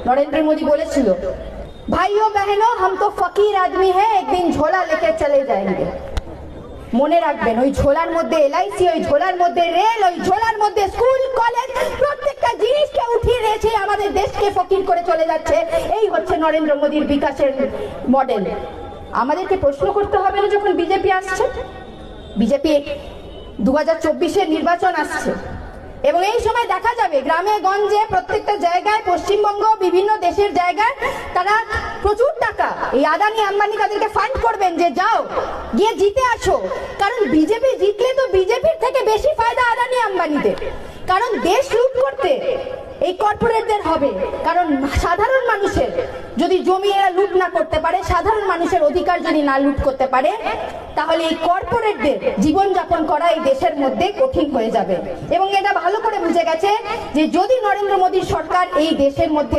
নরেন্দ্র মোদী বলেছিল, ভাইও बहनों हम तो फकीर आदमी है एक दिन झोला लेके चले जाएंगे। মনে রাখবেন, ওই ঝোলার মধ্যে এলআইসি, ওই ঝোলার মধ্যে রেল, ওই ঝোলার মধ্যে স্কুল কলেজ, প্রত্যেকটা জিনিসকে উঠিয়ে রেখে আমাদের দেশকে ফকির করে চলে যাচ্ছে। এই হচ্ছে নরেন্দ্র মোদীর বিকাশের মডেল। আমাদেরকে প্রশ্ন করতে হবে না যখন বিজেপি আসছে, বিজেপি 2024-এর নির্বাচন আসছে এবং এই সময় দেখা যাবে গ্রামে গঞ্জে প্রত্যেকটা জায়গায়, পশ্চিমবঙ্গ বিভিন্ন দেশের জায়গায় তারা প্রচুর টাকা, এই আদানি আম্বানি তাদেরকে ফান্ড করবেন যে যাও গিয়ে জিতে আসো। কারণ বিজেপি জিতলে তো বিজেপির থেকে বেশি ফায়দা আদানি আম্বানিদের, কারণ দেশ লুট করতে এই কর্পোরেটদের হবে। কারণ সাধারণ মানুষের যদি জমি এরা লুট না করতে পারে, সাধারণ মানুষের অধিকার যদি না লুট করতে পারে, তাহলে এই কর্পোরেটদের জীবনযাপন করা এই দেশের মধ্যে কঠিন হয়ে যাবে। এবং এটা ভালো করে বুঝে গেছে যে যদি নরেন্দ্র মোদীর সরকার এই দেশের মধ্যে